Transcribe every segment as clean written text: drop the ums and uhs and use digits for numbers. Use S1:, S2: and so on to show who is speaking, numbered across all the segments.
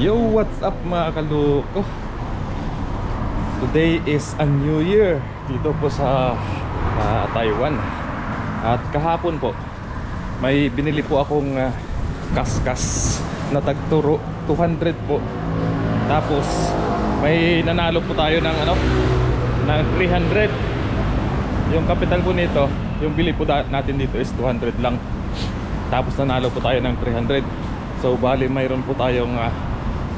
S1: Yo, what's up mga kaloko? Today is a new year dito po sa Taiwan. At kahapon po may binili po akong kaskas na tagturo 200 po. Tapos may nanalo po tayo ng ng 300. Yung capital po nito, yung bili po natin dito is 200 lang. Tapos nanalo po tayo ng 300. So bali mayroon po tayong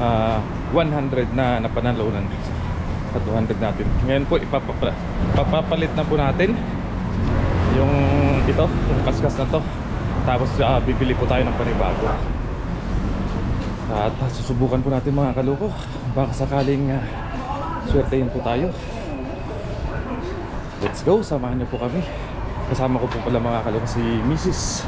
S1: 100 na napanalunan sa 200 natin. Ngayon po ipapapalit na po natin yung kaskas na to. Tapos bibili po tayo ng panibago. At susubukan po natin mga kaloko. Baka sakaling swertein po tayo. Let's go, samahan niyo po kami. Kasama ko po pala mga kaloko si Mrs.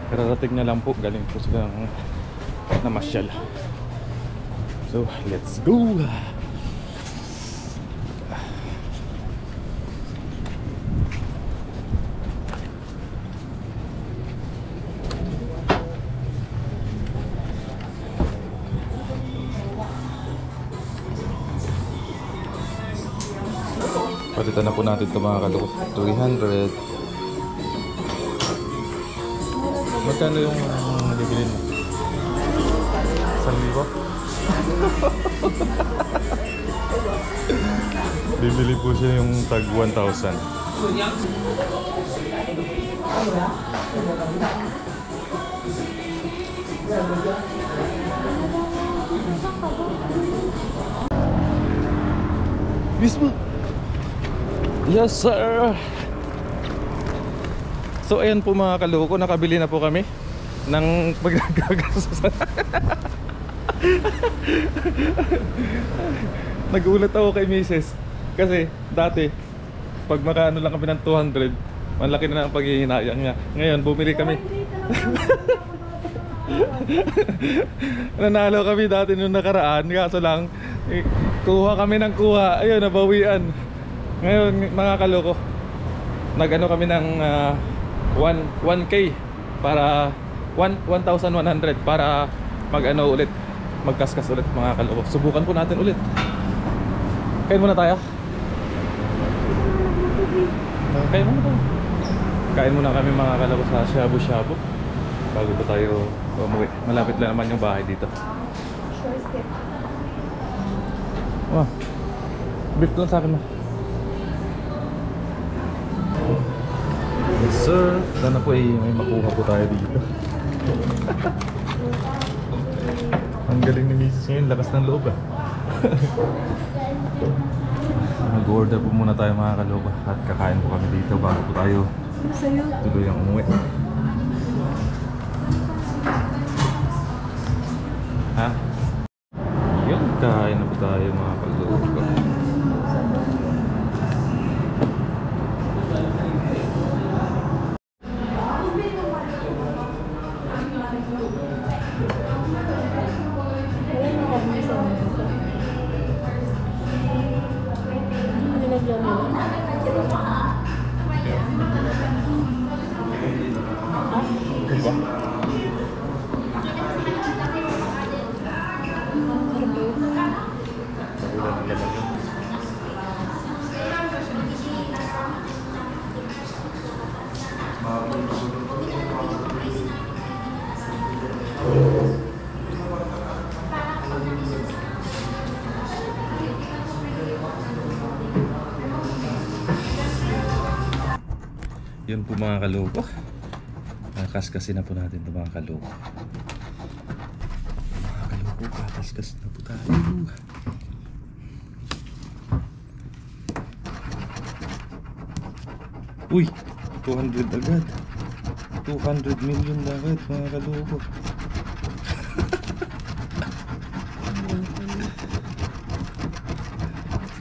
S1: Kararating na lang po, galing po sila na masyal. So, let's go! Palitan na po natin ito mga kaloko. 300. Magkano yung bibilin mo? 1,000? Bibili po siya yung tag 1,000. Mismo? Yes sir. So ayan po mga kaloko, nakabili na po kami ng paggagasos. Nagulat ako kay Mrs. Kasi dati pag makaano lang kami ng 200, malaki na ang paghihinayang niya. Ngayon bumili kami. Nanalo kami dati nung nakaraan, kaso lang kuha kami ng kuha. Ayun, nabawian. Ngayon mga kaloko, nagano kami ng 1K para 1,100 para mag-ano ulit, magkaskas ulit mga kaloko. Subukan po natin ulit. Kain muna tayo. Kain muna tayo. Kain muna kami mga kaloko sa shabu-shabu bago po tayo umuwi. Malapit lang naman yung bahay dito. Oh, beef lang sa akin mo. Yes sir, sana po may makuha po tayo dito. Ang galing ni Mrs. ngayon, lakas ng loob Mag-order po muna tayo mga kaloko at kakain po kami dito bago po tayo tuloy ang umuwi. Ha? Yun, kain na po tayo mga kaloko. Yun po mga kaloko, kakaskasin na po natin ito mga kaloko. Mga kaloko, kakaskas na po tayo. Uy, 200 agad. 200 million agad mga kaloko.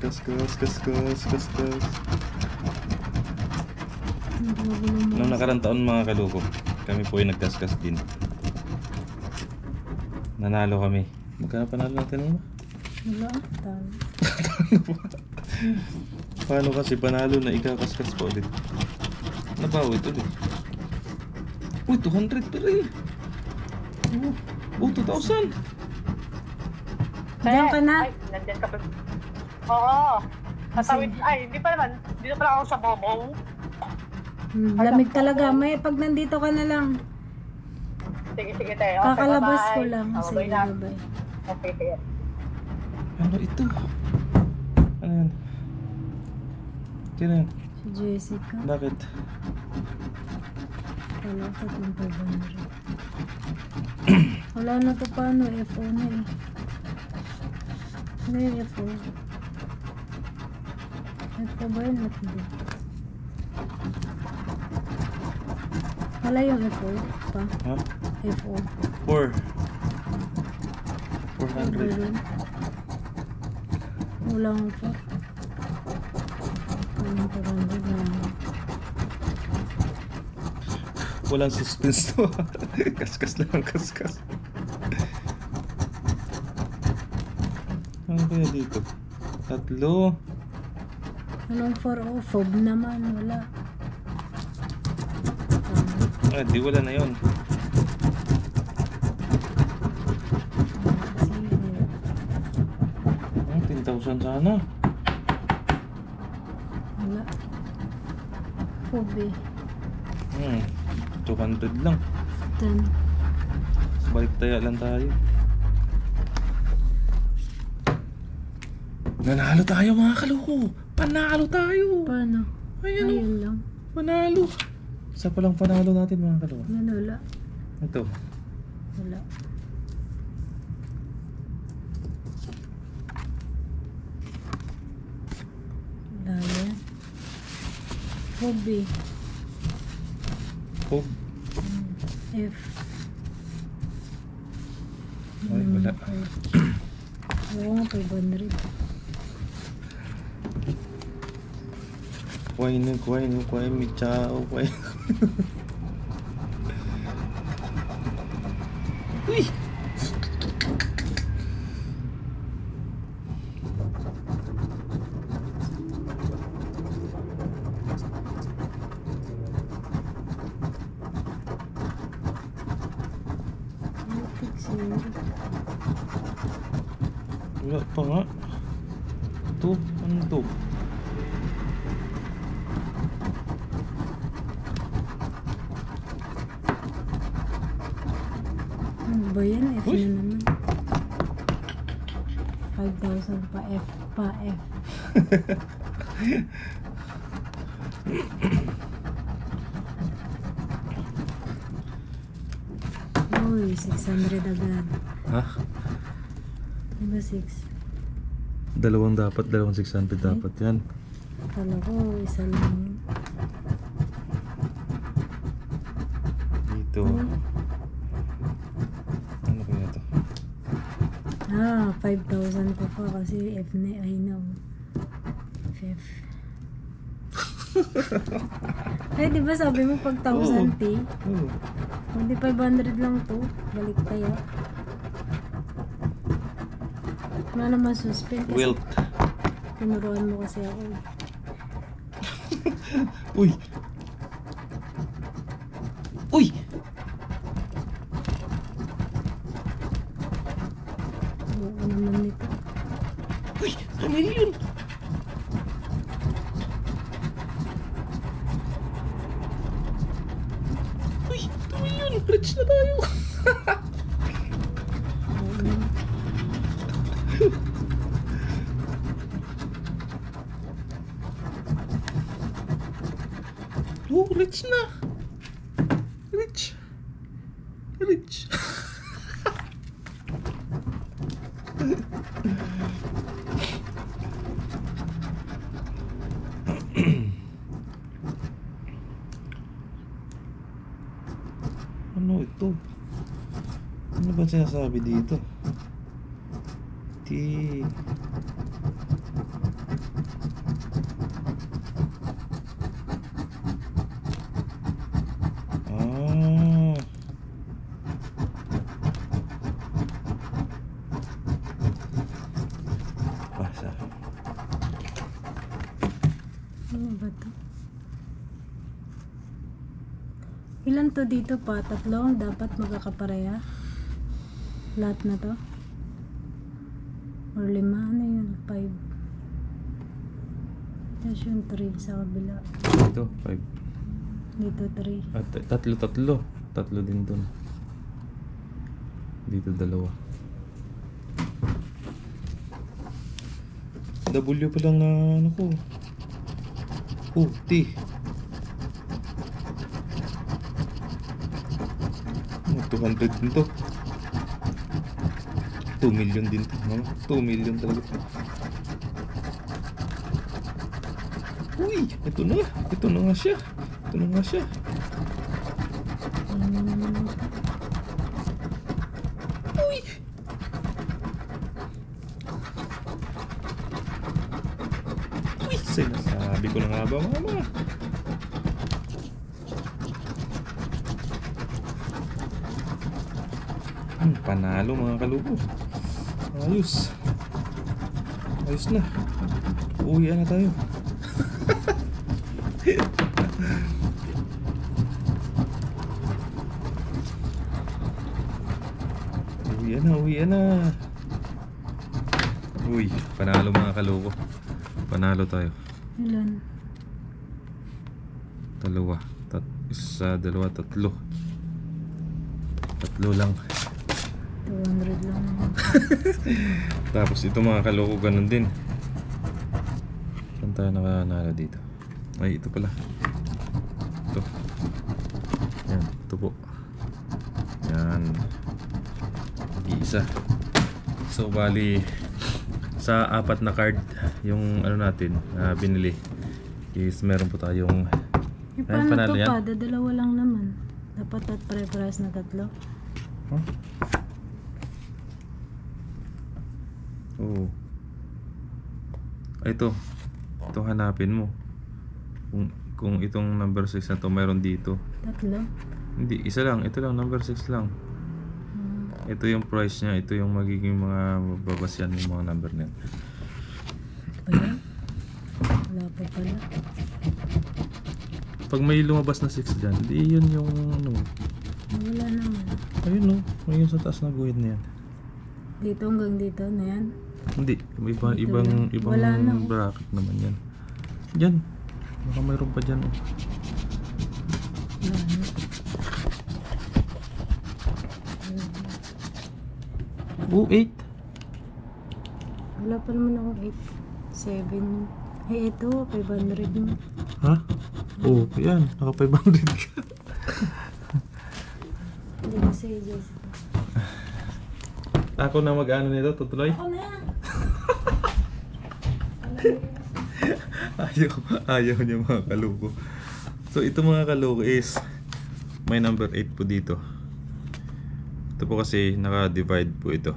S1: Kaskas. Noong nakarang taon mga kaloko, kami po ay nagkaskas din. Nanalo kami. Magkano panalo natin mo?
S2: Wala.
S1: Paano kasi panalo na ikakaskas pa ulit? Nabawi ulit. Uy, 200 pa rin. Oh, 2,000.
S2: Diyan ka na.
S3: Ay, nandiyan ka pa. Oo. Tatawid. Ay, hindi pa naman. Dito pa lang ako sa Bobong.
S2: Lamig talaga. May pag nandito ka na lang.
S3: Sige, sige tayo. Okay,
S2: Kakalabas
S3: bye-bye.
S2: ko lang.
S3: Oh,
S2: Sige,
S3: bye na.
S2: bye-bye.
S3: Okay, sige.
S1: Ano ito? Ano yan? Sino yan?
S2: Si Jessica.
S1: Bakit?
S2: Wala sa tumpay ba na rin. Wala na to paano. FO na eh. Ano yung FO? FO ba yun? At hindi. Wala yung FO pa.
S1: Ha?
S2: FO.
S1: 4.
S2: Ano ba
S1: 400.
S2: yun? Wala akong pa. Walang 400 na.
S1: Walang suspense to. Kaskas lang, kaskas. Ano kaya dito? 3.
S2: Anong 4 fob naman? Wala.
S1: Ah, di wala na yun. Ah, 10,000 sana.
S2: Wala. Fob eh.
S1: 200 lang.
S2: 10.
S1: Balik taya lang tayo. Nanalo tayo mga kaloko. Panalo tayo.
S2: Paano?
S1: Ayan o.
S2: Ayun lang.
S1: Panalo. Isa pa lang panalo natin mga kaloko.
S2: Yan wala.
S1: Ito.
S2: Wala. Wala yan. Fob eh.
S1: Oh.
S2: F.
S1: Ay, wala.
S2: Oo nga, 500.
S1: Kuwain, mi chao, kuwain. Uy! Wala pa nga. Ito, ano to?
S2: Ano ba yan? F
S1: Uy!
S2: na naman. 5,000 pa F. Pa F. Uy, 600 agad.
S1: Ha?
S2: Diba 6?
S1: Dalawang 600 dapat yan.
S2: Kala ko, isa lang yun.
S1: Dito. Ano kaya to?
S2: Ah, 5,000 pa pa kasi F na I know. F. Ay, di ba sabi mo pag 1,000 T?
S1: Oh.
S2: Hindi 500 lang to. Balik kaya. Wala naman suspend kasi
S1: Wilt.
S2: tinuruan mo kasi ako.
S1: Uy! Uy!
S2: Oo naman nito.
S1: Uy! Ano yun? Uy! Ano yun? Rich na tayo!
S2: Oo naman.
S1: Oh, rich na! Rich! Rich! Ano ito? Ano ba sinasabi dito? Ah. Basa.
S2: Ano ba to? Ilan to dito pa? 3 dapat magkakapareha? Lahat na to? Or 5? Ano yun? 5. Tapos yung 3 sa kabila.
S1: Dito, 5.
S2: Dito 3.
S1: At tatlo. Tatlo din dun. Dito 2. W pa lang na ano ko. Oh, T. 200 din to. 2 million din to. 2 million talaga to. Uy, ito na nga siya.
S2: Ano naman ito?
S1: Uy. Sinasabi ko na nga ba, mama? Panalo mga kalubo. Ayos na. Uwi na tayo. Uwi na. Uy, panalo mga kalubo. Panalo tayo.
S2: Ilan?
S1: 2, 1, 2, 3. 3 lang.
S2: 200 lang.
S1: Tapos ito mga kaloko ganun din. Saan tayo nakanalo dito? Ay, ito pala. Ito. Yan, ito po. Yan. Isa. So bali sa 4 na card yung ano natin na binili is meron po tayong
S2: Paano
S1: panalo
S2: to
S1: yan?
S2: pa? Dalawa lang naman. Dapat at pare-pares na 3.
S1: Huh? Oh. Ito hanapin mo. Kung itong number 6 na to mayroon dito.
S2: 3?
S1: Hindi, isa lang. Ito lang, number 6 lang. Ito yung price niya. Ito yung magiging mga babasyan ng mga number niya.
S2: Wala? Wala pa pala.
S1: Pag may lumabas na 6 dyan, di yun yung ano.
S2: Wala naman.
S1: Ayun no, ayun sa taas na guhid na yan.
S2: Dito hanggang dito na yan.
S1: Hindi, ibang
S2: Wala na, oh.
S1: bracket naman yan. Diyan. Baka mayroon pa dyan.
S2: Wala na.
S1: Oh, 8.
S2: Wala pa naman ako 8. 7. Hey, ito. 500 mo.
S1: Ha? Oh, yan. Naka 500 ka.
S2: Hindi kasi just.
S1: Ako na mag-ano nito, tutuloy?
S2: Ako na!
S1: Ayaw niya mga kaluko. So ito mga kaluko is may number 8 po dito. Ito po kasi naka-divide po ito.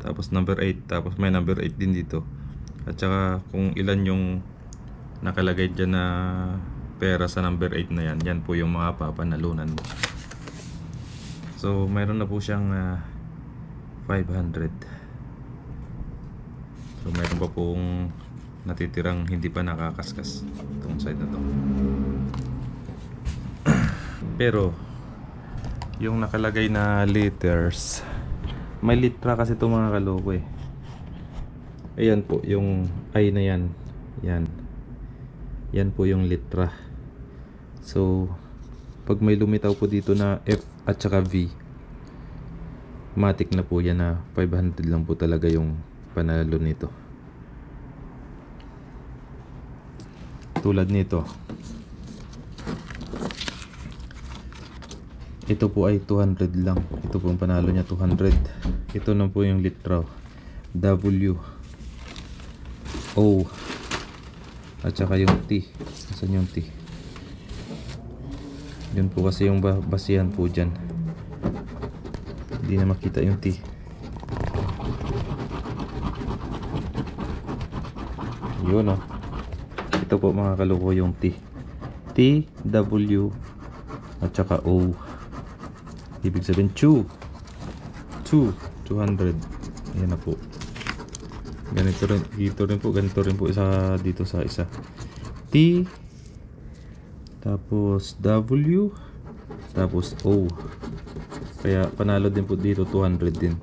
S1: Tapos number 8, tapos may number 8 din dito. At saka kung ilan yung nakalagay dyan na pera sa number 8 na yan, yan po yung mga papanalunan mo. So mayroon na po siyang 500. So mayroon pa pong natitirang hindi pa nakakaskas itong side na to. Pero yung nakalagay na liters, may litra kasi itong mga kaloko eh. Ayan po yung I na yan. Yan po yung litra. So pag may lumitaw po dito na F at saka V, matik na po yan na 500 lang po talaga yung panalo nito. Tulad nito, ito po ay 200 lang. Ito po ang panalo niya, 200. Ito na po yung litra, W, O, at saka yung T. Saan yung T? Yun po kasi yung basihan po dyan. Hindi na makita yung T. Yun o. Ito po mga kaloko yung T. T, W, at saka O. Ibig sabihin 200. Ayan na po. Ganito rin po isa dito sa isa. T, tapos W, tapos O. Kaya panalo din po dito 200 din.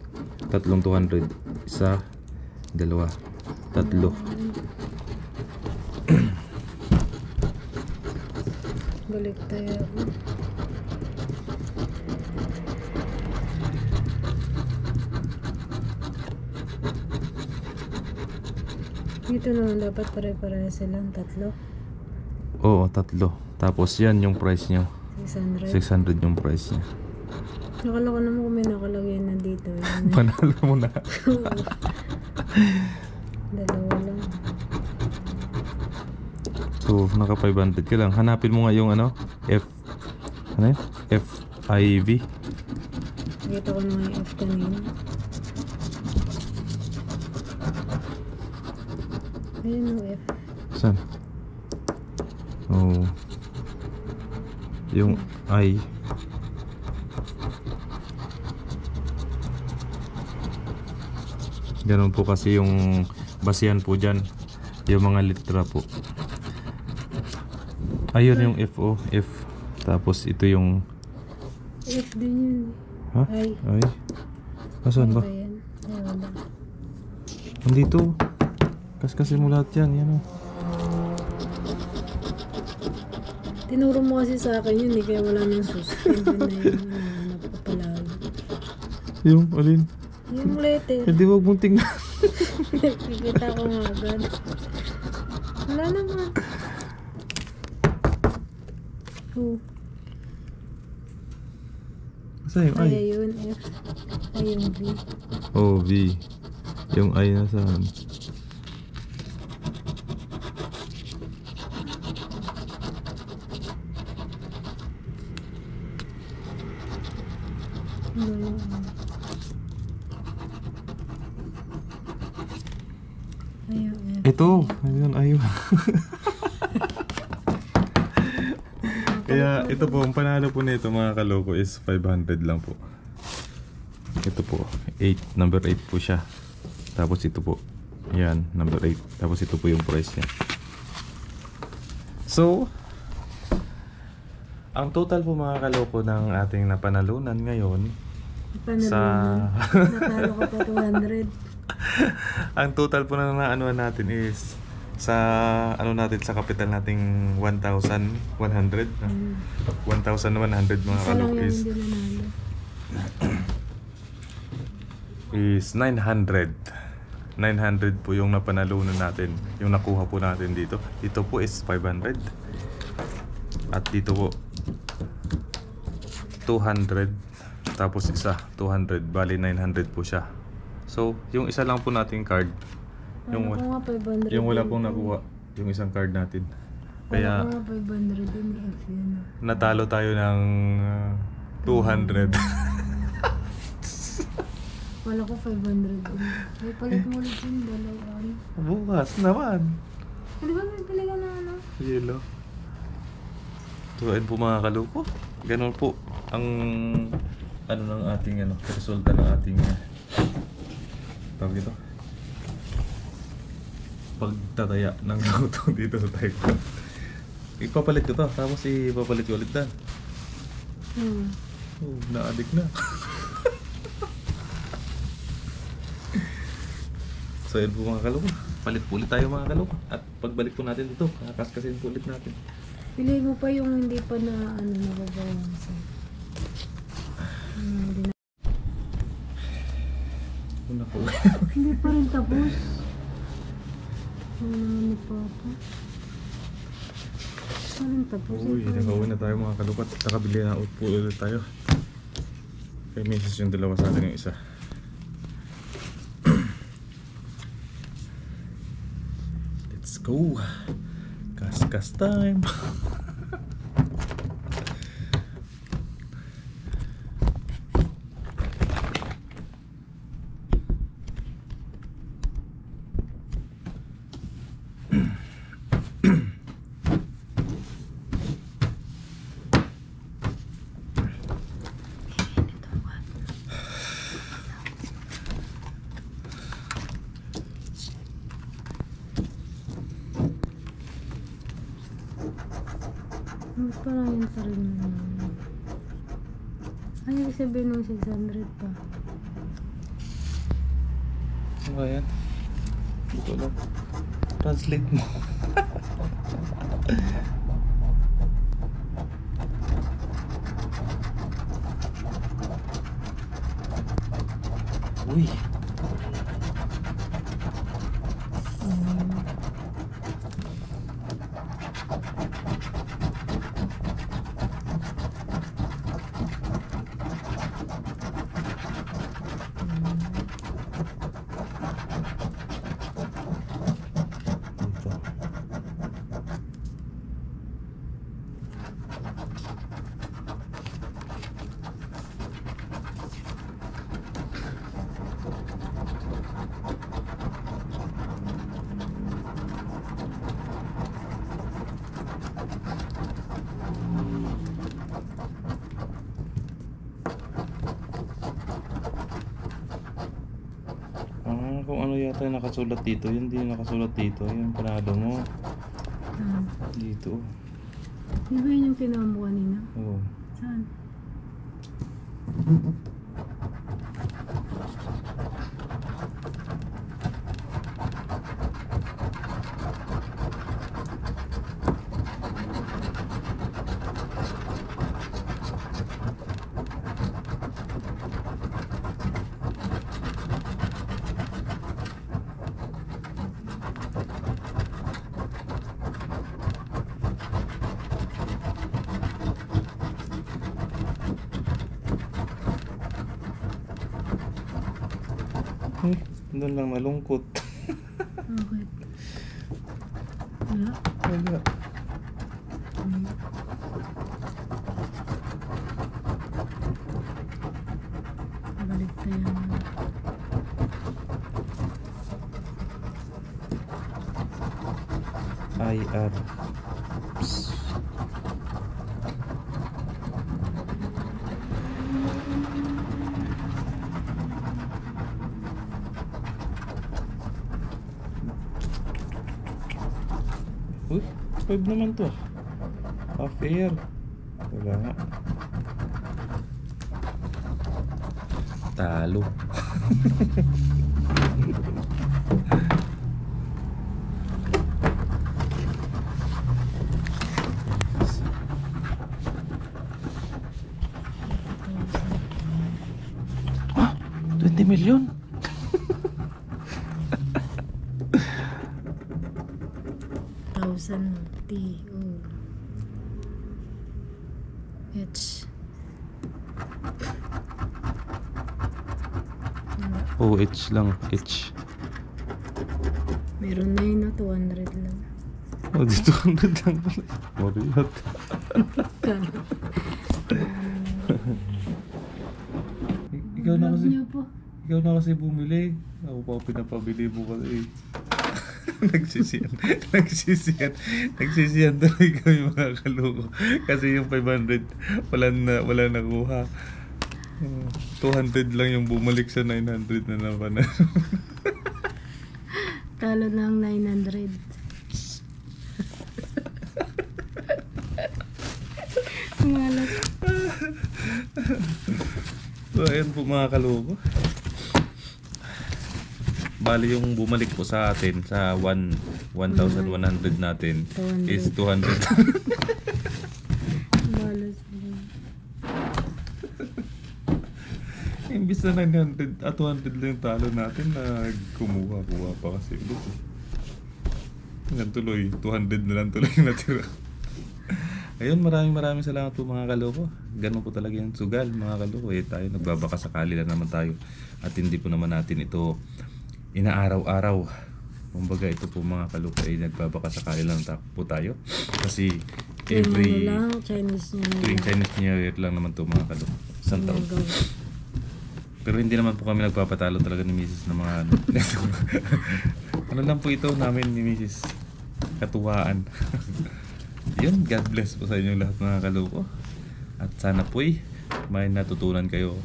S1: Tatlong 200. Isa, dalawa, tatlo.
S2: Balik tayo. Dito naman dapat pare-pareha silang tatlo.
S1: Oo, tatlo. Tapos yan yung price niya.
S2: 600.
S1: 600 yung price niya.
S2: Nakala ko naman kung may nakalagay na dito. Yun na.
S1: Panalo mo na.
S2: Dalawa lang.
S1: So, naka 500 ka lang. Hanapin mo nga yung ano, ano yun? FIV.
S2: Nakita ko naman yung F kanina. Ayun yung F.
S1: Saan? Oh. Yung I. Ganun po kasi yung basihan po dyan. Yung mga litra po. Ayun yung FO. F. Tapos ito yung
S2: F din yun.
S1: ha?
S2: Ay.
S1: Ay. Asan ba?
S2: Ano yan? Ay, wala.
S1: Nandito. Kaskasin mo lahat yan. Yan o.
S2: Tinuro mo kasi sa akin yun eh, kaya wala nang suspend yun na yun. Napapalagi.
S1: Yung alin?
S2: Yung letter.
S1: Hindi wag mong tingnan.
S2: Kikita ko nga agad. Wala naman. Oh.
S1: Saan yung
S2: Ay,
S1: I?
S2: ayun. F. Ay, yung V.
S1: Oh, V. Yung I na saan?
S2: Ano yung ayun, F.
S1: Ito. Ayun, ayun. Kaya ito po, ang panalo po nito mga kaloko is 500 lang po. Ito po, 8, number 8 po siya. Tapos ito po, yan, number 8. Tapos ito po yung price niya. So, ang total po mga kaloko ng ating napanalunan ngayon
S2: Natalo ka pa 200.
S1: ang total po na naanuan natin is sa ano natin sa capital nating 1,100 na. 1,100 mga
S2: Isa lang
S1: kaloko
S2: yung
S1: is
S2: hindi nanalo.
S1: is 900. 900 po yung napanalunan natin. Yung nakuha po natin dito. Ito po is 500. At dito po 200. Tapos isa 200. Bali 900 po siya. So, yung isa lang po nating card. Yung
S2: Ano ko nga 500.
S1: yung wala pong nakuha. Yung isang card natin. Kaya
S2: Ano ko nga 500 din F yun.
S1: natalo tayo ng 200.
S2: Wala ko 500 din. May palit mo ulit yung dalawa.
S1: Bukas naman.
S2: Di ba may pili ka na ano?
S1: Yelo. Tuwain po mga kaloko. Ganun po ang ano ng ating ano, resulta ng ating tawag ito. Pagtataya ng luto dito sa Taekwondo. Ipapalit ko to, tapos ipapalit ko ulit na. Oh, na-addict na. So yun po mga kaloko. Palit po ulit tayo mga kaloko. At pagbalik po natin dito, kakaskasin po ulit natin.
S2: Pili mo pa yung hindi pa na ano nababawasan. Hindi na.
S1: Una po.
S2: Hindi pa rin tapos. Ano naman ni Papa? Pa rin tapos.
S1: Uy, nakauwi na tayo mga kaloko. At nakabili na out po ulit tayo. Kay misis yung dalawa sa atin yung isa. Let's go. Kaskas time.
S2: Mas parang yun pa rin yun. Ay, Ano ibig sabihin ng 600 pa?
S1: Ano ba yan? Ito lang. Translate mo. Uy. Dito. Kung ano yata yung nakasulat dito, yun din yung nakasulat dito, yung panalo mo. Dito.
S2: Di ba yun yung kinuha mo kanina?
S1: Oo.
S2: Saan?
S1: Doon lang malungkot.
S2: Bakit? Wala?
S1: Wala.
S2: Balik tayo.
S1: IR. Psst. Uy, 5 naman to. Half air. Wala nga. Talo. Ah, 20 million.
S2: H.
S1: Oh, H lang. H.
S2: Meron na yun na 200 lang.
S1: Oh, di 200 lang pala. Moriyot. Ikaw na kasi. Ikaw na kasi bumili. Ako pa pinapabili mo kasi. Nagsisiyan tuloy kami mga kaloko. Kasi yung 500 wala nakuha. 200 lang yung bumalik sa 900 na naman.
S2: Talo na ang 900. Malas.
S1: So ayan po mga kaloko. Bali yung bumalik po sa atin sa 1,100 natin
S2: 200.
S1: is 200.
S2: Malas.
S1: Imbis na 900 at 200 lang yung talo natin na kuha pa kasi ulit. Hanggang tuloy 200 na lang tuloy yung natira. Ayun, maraming salamat po mga kaloko. Ganun po talaga yung sugal mga kaloko. Tayo nagbabaka sakali lang naman tayo. At hindi po naman natin ito inaaraw-araw. Kumbaga ito po mga kaloko ay nagbabaka sakali lang po tayo. Kasi every
S2: Chinese New Year.
S1: tuwing Chinese New Year lang naman to mga kaloko. Isang taon. Pero hindi naman po kami nagpapatalo talaga ni Mrs. ng mga ano lang po ito namin ni Mrs. Katuwaan. Yun, God bless po sa inyo lahat mga kaloko. At sana po'y may natutunan kayo.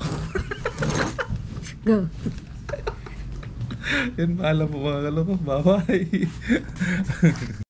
S2: Go.
S1: Yan, paalam po mga kaloko. Bye-bye.